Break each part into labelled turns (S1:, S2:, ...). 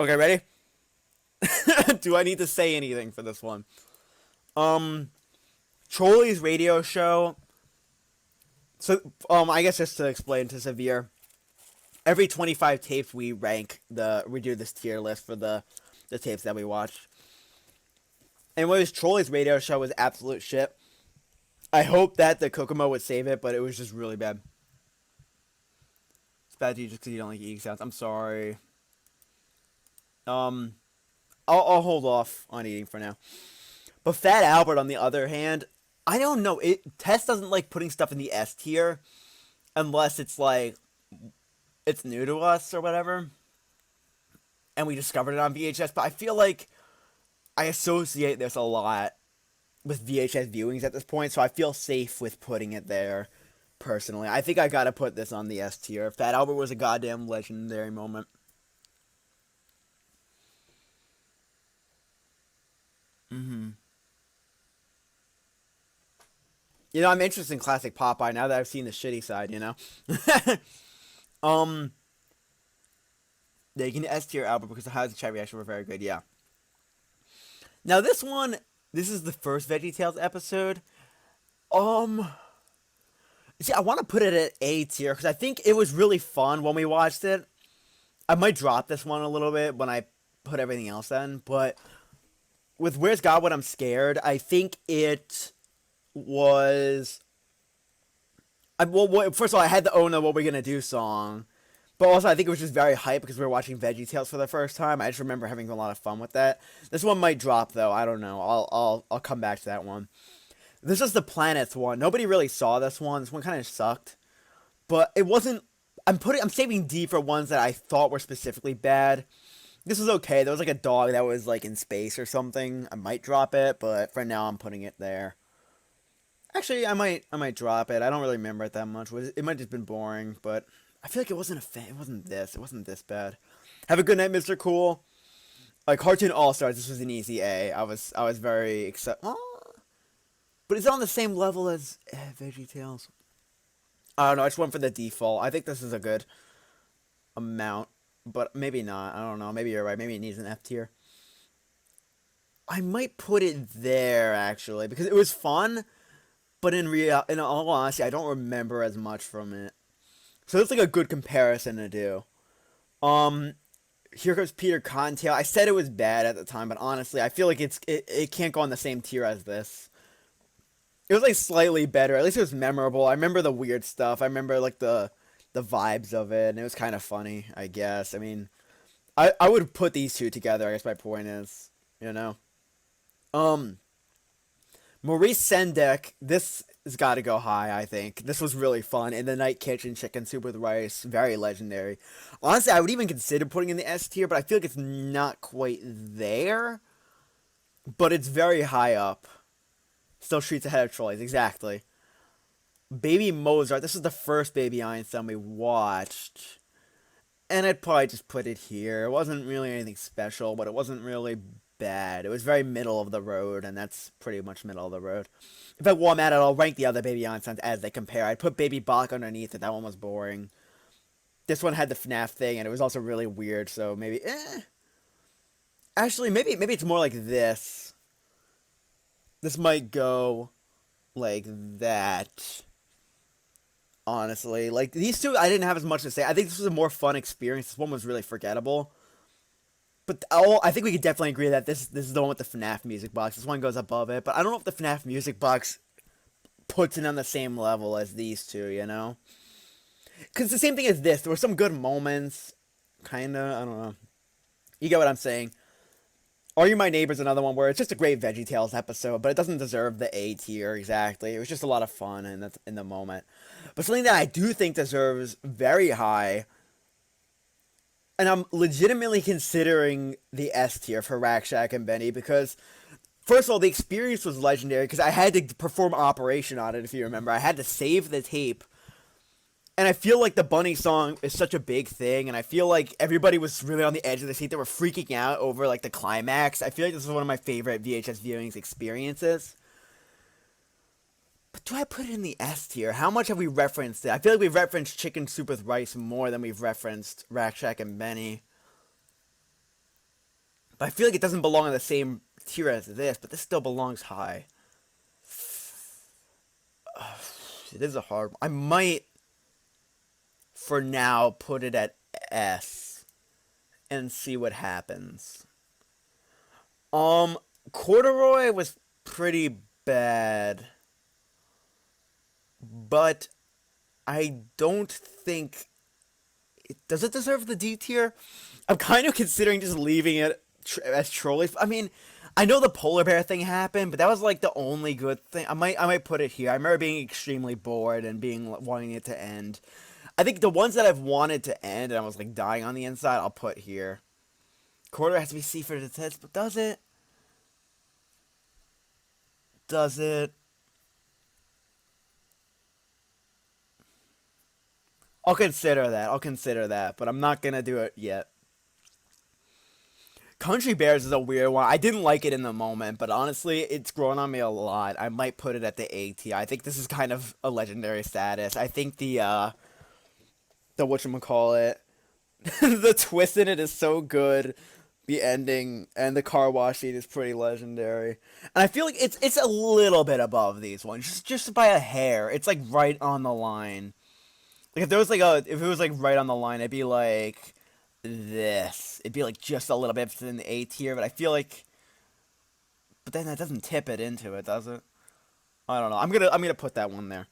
S1: Okay, ready? Do I need to say anything for this one? Um, Trolley's radio show. So, I guess just to explain to Severe, every 25 tapes we do this tier list for the tapes that we watch. And what was Trolley's radio show was absolute shit. I hope that the Kokomo would save it, but it was just really bad. It's bad to you just because you don't like eating sounds. I'm sorry. Um, I'll hold off on eating for now. But Fat Albert, on the other hand, I don't know. Tess doesn't like putting stuff in the S tier unless it's like it's new to us or whatever, and we discovered it on VHS. But I feel like I associate this a lot with VHS viewings at this point, so I feel safe with putting it there. Personally, I think I gotta put this on the S tier. Fat Albert was a goddamn legendary moment. Mm-hmm. You know, I'm interested in classic Popeye now that I've seen the shitty side. You know, um, they can S tier Albert because the highs and chat reaction were very good. Yeah. Now this one, this is the first VeggieTales episode. Um, See, I want to put it at A tier because I think it was really fun when we watched it. I might drop this one a little bit when I put everything else in, but with Where's God When I'm Scared, I think it was. First of all, I had the "Oh No, What We Gonna Do" song, but also I think it was just very hype because we were watching VeggieTales for the first time. I just remember having a lot of fun with that. This one might drop though. I don't know. I'll come back to that one. This is the planets one. Nobody really saw this one. This one kind of sucked, but it wasn't. I'm saving D for ones that I thought were specifically bad. This was okay. There was like a dog that was like in space or something. I might drop it, but for now I'm putting it there. Actually, I might drop it. I don't really remember it that much. It might have just been boring, but I feel like it wasn't a fan. It wasn't this. It wasn't this bad. Have a good night, Mr. Cool. Like Cartoon All Stars, this was an easy A. I was very excited. Oh, but it's on the same level as VeggieTales. I don't know. I just went for the default. I think this is a good amount, but maybe not. I don't know. Maybe you're right. Maybe it needs an F tier. I might put it there actually because it was fun, but in all honesty, I don't remember as much from it. So it's like a good comparison to do. Um, Here Comes Peter Cottontail. I said it was bad at the time, but honestly, I feel like it can't go on the same tier as this. It was like slightly better. At least it was memorable. I remember the weird stuff. I remember like the vibes of it, and it was kind of funny. I guess. I mean, I would put these two together. I guess my point is, you know. Um, Maurice Sendak. This has got to go high. I think this was really fun. In the Night Kitchen, chicken soup with rice, very legendary. Honestly, I would even consider putting in the S tier, but I feel like it's not quite there. But it's very high up. Still streets ahead of trolleys, exactly. Baby Mozart. This is the first Baby Einstein we watched. And I'd probably just put it here. It wasn't really anything special, but it wasn't really bad. It was very middle of the road, and that's pretty much middle of the road. If I warm at it, I'll rank the other Baby Einsteins as they compare. I'd put Baby Bach underneath it. That one was boring. This one had the FNAF thing, and it was also really weird, so maybe, eh. Actually, maybe it's more like this. This might go like that. Honestly, like these two, I didn't have as much to say. I think this was a more fun experience. This one was really forgettable. But I think we could definitely agree that this is the one with the FNAF music box. This one goes above it, but I don't know if the FNAF music box puts it on the same level as these two. You know, because the same thing as this. There were some good moments, kinda. I don't know. You get what I'm saying. Are You My Neighbor's another one where it's just a great VeggieTales episode, but it doesn't deserve the A tier exactly. It was just a lot of fun in the moment. But something that I do think deserves very high, and I'm legitimately considering the S tier for Rack Shack and Benny because, first of all, the experience was legendary because I had to perform Operation on it, if you remember. I had to save the tape. And I feel like the bunny song is such a big thing, and I feel like everybody was really on the edge of the seat. They were freaking out over like the climax. I feel like this is one of my favorite VHS viewings experiences. But do I put it in the S tier? How much have we referenced it? I feel like we've referenced Chicken Soup with Rice more than we've referenced Rack Shack and Benny. But I feel like it doesn't belong in the same tier as this, but this still belongs high. It is a hard one. I might, for now, put it at S and see what happens. Um, Corduroy was pretty bad, but I don't think does it deserve the D tier. I'm kind of considering just leaving it as trolley. I mean, I know the polar bear thing happened, but that was like the only good thing. I might put it here. I remember being extremely bored and being wanting it to end. I think the ones that I've wanted to end and I was like dying on the inside, I'll put here. Quarter has to be C for the tits, but does it? Does it? I'll consider that. I'll consider that, but I'm not gonna do it yet. Country Bears is a weird one. I didn't like it in the moment, but honestly, it's grown on me a lot. I might put it at the A tier. I think this is kind of a legendary status. I think the whatchamacallit, the twist in it is so good. The ending and the car wash scene is pretty legendary. And I feel like it's a little bit above these ones, just by a hair. It's like right on the line. Like if it was like right on the line, it'd be like this. It'd be like just a little bit in the A tier, but I feel like, but then that doesn't tip it into it, does it? I don't know. I'm gonna put that one there.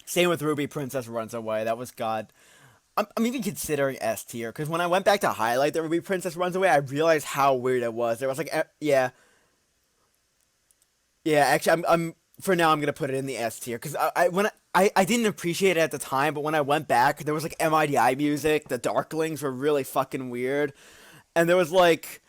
S1: Same with Ruby Princess Runs Away. That was God. I'm even considering S tier because when I went back to highlight the Ruby Princess Runs Away, I realized how weird it was. There was like, yeah, yeah. Actually, I'm for now I'm gonna put it in the S tier because I didn't appreciate it at the time, but when I went back, there was like MIDI music. The Darklings were really fucking weird, and there was like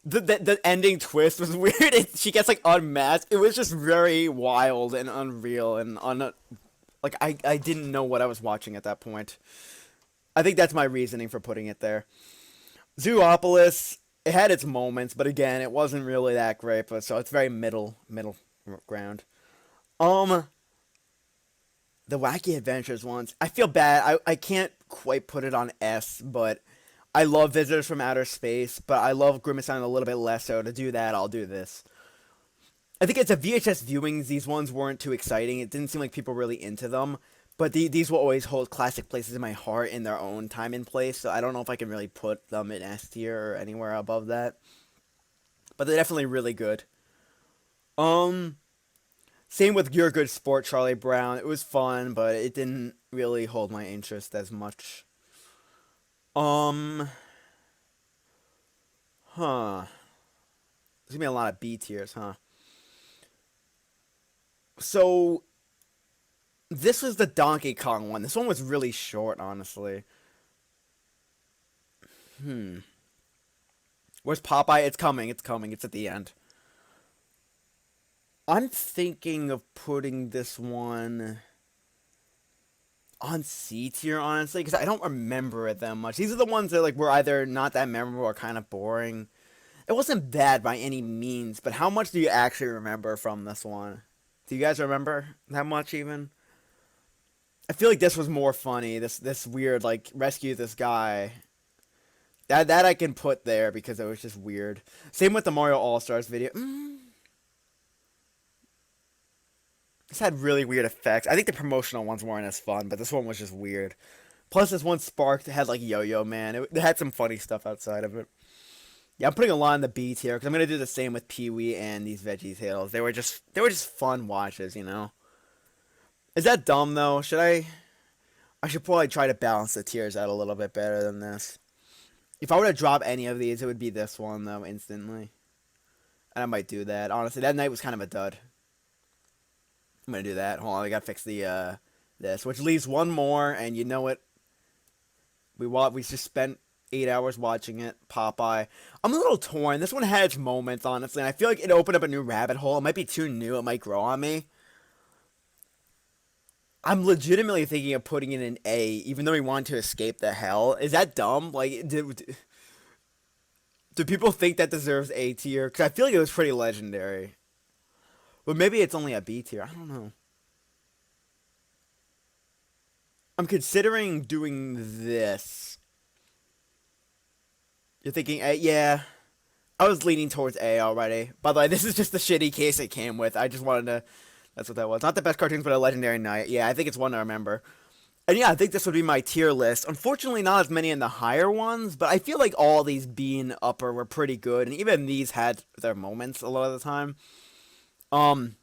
S1: the ending twist was weird. She gets like unmasked. It was just very wild and unreal and like I didn't know what I was watching at that point. I think that's my reasoning for putting it there. Zoopolis, it had its moments, but again, it wasn't really that great. But so it's very middle ground. Um, the Wacky Adventures ones, I feel bad. I can't quite put it on S, but I love Visitors from Outer Space, but I love Grimace Island a little bit less. So to do that, I'll do this. I think it's a VHS viewings. These ones weren't too exciting. It didn't seem like people really into them. But these will always hold classic places in my heart in their own time and place. So I don't know if I can really put them in S tier or anywhere above that. But they're definitely really good. Um, Same with Your Good Sport, Charlie Brown. It was fun, but it didn't really hold my interest as much. Um, huh. There's gonna be a lot of B tiers, huh? So this was the Donkey Kong one. This one was really short, honestly. Hmm. Where's Popeye? It's coming. It's coming. It's at the end. I'm thinking of putting this one on C tier, honestly, because I don't remember it that much. These are the ones that like were either not that memorable or kind of boring. It wasn't bad by any means, but how much do you actually remember from this one? Do you guys remember that much even? I feel like this was more funny. This weird like rescue this guy. That I can put there because it was just weird. Same with the Mario All Stars video. This had really weird effects. I think the promotional ones weren't as fun, but this one was just weird. Plus, this one sparked had like Yo-Yo Man. It had some funny stuff outside of it. Yeah, I'm putting a lot in the B tier because I'm gonna do the same with Pee Wee and these Veggie Tales. They were just fun watches, you know. Is that dumb though? I should probably try to balance the tiers out a little bit better than this. If I were to drop any of these, it would be this one though instantly, and I might do that. Honestly, that night was kind of a dud. I'm gonna do that. Hold on, I gotta fix the this, which leaves one more, and you know what? We just spent 8 hours watching it. Popeye. I'm a little torn. This one had its moments, honestly, and I feel like it opened up a new rabbit hole. It might be too new. It might grow on me. I'm legitimately thinking of putting it in A, even though we want to escape the hell. Is that dumb? Like, do people think that deserves A tier? Because I feel like it was pretty legendary. But maybe it's only a B tier. I don't know. I'm considering doing this. You're thinking, yeah. I was leaning towards A already. By the way, this is just the shitty case it came with. I just wanted to. That's what that was. Not the best cartoons, but a legendary night. Yeah, I think it's one to remember. And yeah, I think this would be my tier list. Unfortunately, not as many in the higher ones, but I feel like all these being upper were pretty good, and even these had their moments a lot of the time. Um,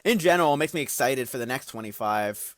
S1: in general, it makes me excited for the next 25.